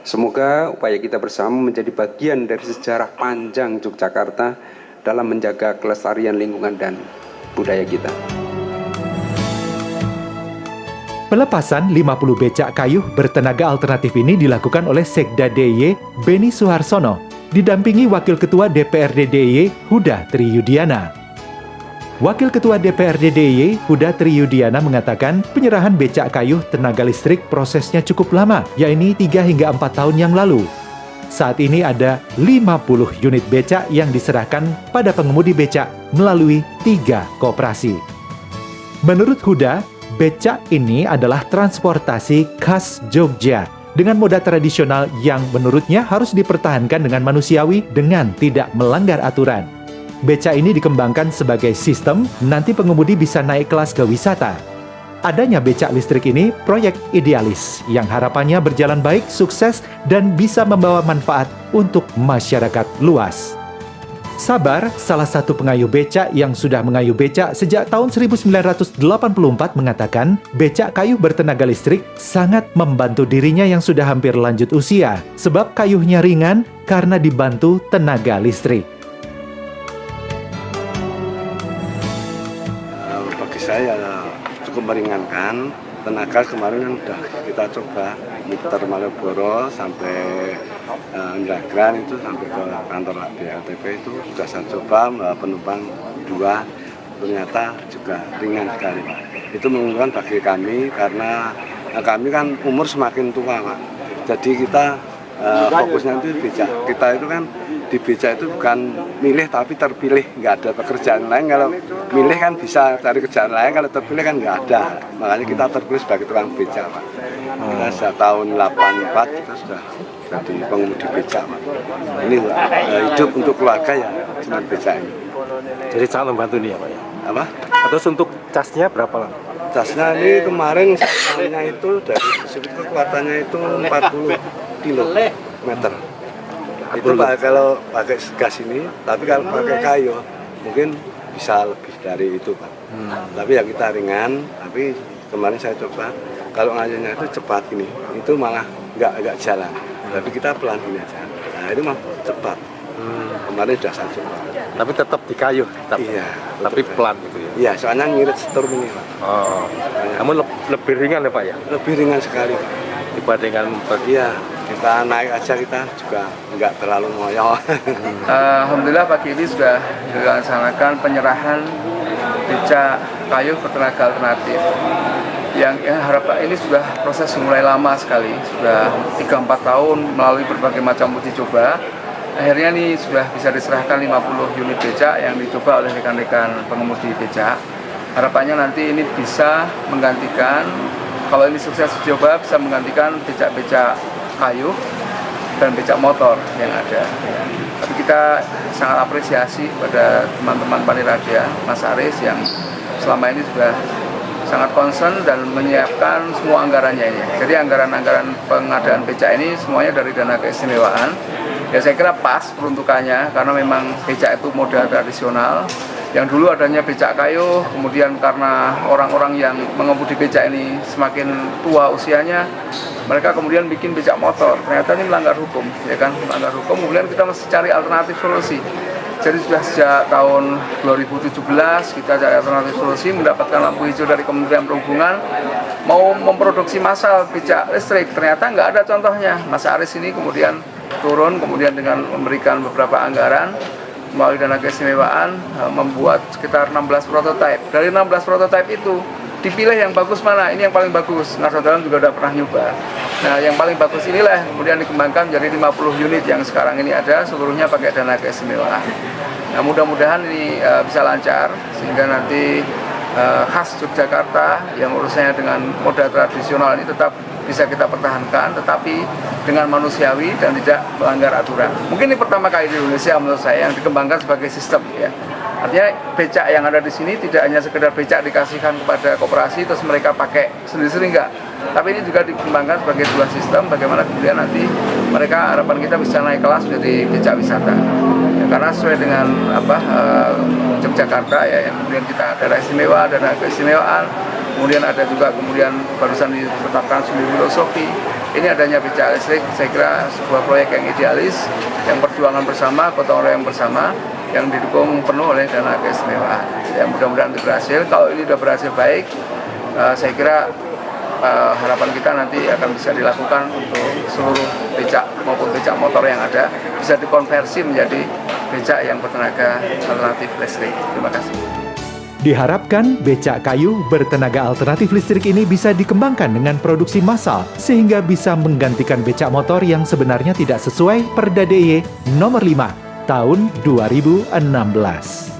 Semoga upaya kita bersama menjadi bagian dari sejarah panjang Yogyakarta dalam menjaga kelestarian lingkungan dan budaya kita. Pelepasan 50 becak kayu bertenaga alternatif ini dilakukan oleh Sekda DIY Beni Suharsono, didampingi Wakil Ketua DPRD DIY Huda Triyudiana. Wakil Ketua DPRD DIY Huda Triyudiana mengatakan penyerahan becak kayu tenaga listrik prosesnya cukup lama, yakni 3 hingga 4 tahun yang lalu. Saat ini ada 50 unit becak yang diserahkan pada pengemudi becak melalui 3 koperasi. Menurut Huda, becak ini adalah transportasi khas Jogja dengan moda tradisional yang menurutnya harus dipertahankan dengan manusiawi dengan tidak melanggar aturan. Becak ini dikembangkan sebagai sistem, nanti pengemudi bisa naik kelas ke wisata. Adanya becak listrik ini proyek idealis yang harapannya berjalan baik, sukses, dan bisa membawa manfaat untuk masyarakat luas. Sabar, salah satu pengayuh becak yang sudah mengayuh becak sejak tahun 1984 mengatakan becak kayu bertenaga listrik sangat membantu dirinya yang sudah hampir lanjut usia, sebab kayuhnya ringan karena dibantu tenaga listrik. Saya cukup meringankan. Tenaga kemarin yang sudah kita coba muter Malioboro sampai Ndragran itu sampai ke kantor BLTP itu sudah saya coba penumpang 2, ternyata juga ringan sekali Pak. Itu menguntungkan bagi kami karena kami kan umur semakin tua Pak. Jadi kita fokusnya itu becak. Kita itu kan di becak itu bukan milih tapi terpilih, nggak ada pekerjaan lain. Kalau milih kan bisa cari kerjaan lain, kalau terpilih kan nggak ada. Makanya kita terpilih sebagai tukang becak Pak. Kita sejak tahun 84 kita sudah jadi pengemudi becak Pak. Ini hidup untuk keluarga ya cuma becak ini. Jadi sangat membantu nih ya Pak ya? Apa? Terus untuk casnya berapa lah? Casnya ini kemarin casnya itu dari kekuatannya itu 40 kilometer. Itu Pak kalau pakai gas ini, tapi kalau pakai kayu mungkin bisa lebih dari itu Pak. Tapi ya kita ringan, tapi kemarin saya coba kalau ngayuhnya itu cepat gini, itu malah nggak jalan. Tapi kita pelan gini aja. Nah itu mah cepat. Kemarin sudah saya coba. Tapi tetap di kayu, tetap. Iya. Tapi pelan gitu ya. Iya, soalnya ngirit setur ini Pak. Oh. Namun lebih ringan ya Pak ya? Lebih ringan sekali Pak. Dibandingkan iya, kita naik aja kita juga nggak terlalu ngoyo. Alhamdulillah pagi ini sudah dilaksanakan penyerahan becak kayu bertenaga alternatif. Yang harapan ini sudah proses mulai lama sekali, sudah 3-4 tahun melalui berbagai macam uji coba. Akhirnya ini sudah bisa diserahkan 50 unit becak yang dicoba oleh rekan-rekan pengemudi becak. Harapannya nanti ini bisa menggantikan, kalau ini sukses dicoba, bisa menggantikan becak-becak kayu dan becak motor yang ada. Tapi kita sangat apresiasi pada teman-teman Paniradia, Mas Aris yang selama ini sudah sangat concern dan menyiapkan semua anggarannya ini. Jadi anggaran-anggaran pengadaan becak ini semuanya dari dana keistimewaan Ya saya kira pas peruntukannya karena memang becak itu moda tradisional. Yang dulu adanya becak kayu, kemudian karena orang-orang yang mengemudi becak ini semakin tua usianya, mereka kemudian bikin becak motor. Ternyata ini melanggar hukum, ya kan, melanggar hukum. Kemudian kita mesti cari alternatif solusi. Jadi sudah sejak tahun 2017 kita cari alternatif solusi, mendapatkan lampu hijau dari Kementerian Perhubungan, mau memproduksi massal becak listrik. Ternyata nggak ada contohnya. Mas Aris ini kemudian turun, kemudian dengan memberikan beberapa anggaran, melalui dana keistimewaan membuat sekitar 16 prototipe. Dari 16 prototipe itu dipilih yang bagus mana, ini yang paling bagus. Ngarso Dalam juga udah pernah nyoba. Nah yang paling bagus inilah kemudian dikembangkan jadi 50 unit yang sekarang ini ada, seluruhnya pakai dana keistimewaan. Nah mudah-mudahan ini bisa lancar sehingga nanti khas Yogyakarta yang urusannya dengan moda tradisional ini tetap bisa kita pertahankan, tetapi dengan manusiawi dan tidak melanggar aturan. Mungkin ini pertama kali di Indonesia menurut saya yang dikembangkan sebagai sistem, ya. Artinya becak yang ada di sini tidak hanya sekedar becak dikasihkan kepada koperasi terus mereka pakai sendiri-sendiri, enggak. Tapi ini juga dikembangkan sebagai sebuah sistem bagaimana kemudian nanti mereka, harapan kita bisa naik kelas menjadi becak wisata. Ya, karena sesuai dengan Yogyakarta ya, yang kemudian kita ada istimewa, dana keistimewaan. Kemudian ada juga barusan ditetapkan sumber filosofi. Ini adanya becak listrik, saya kira sebuah proyek yang idealis, yang perjuangan bersama, gotong royong bersama, yang didukung penuh oleh dana keistimewaan. Ya mudah-mudahan itu berhasil. Kalau ini sudah berhasil baik, saya kira harapan kita nanti akan bisa dilakukan untuk seluruh becak maupun becak motor yang ada bisa dikonversi menjadi becak yang bertenaga alternatif listrik. Terima kasih. Diharapkan becak kayu bertenaga alternatif listrik ini bisa dikembangkan dengan produksi massal sehingga bisa menggantikan becak motor yang sebenarnya tidak sesuai Perda DIY nomor 5 tahun 2016.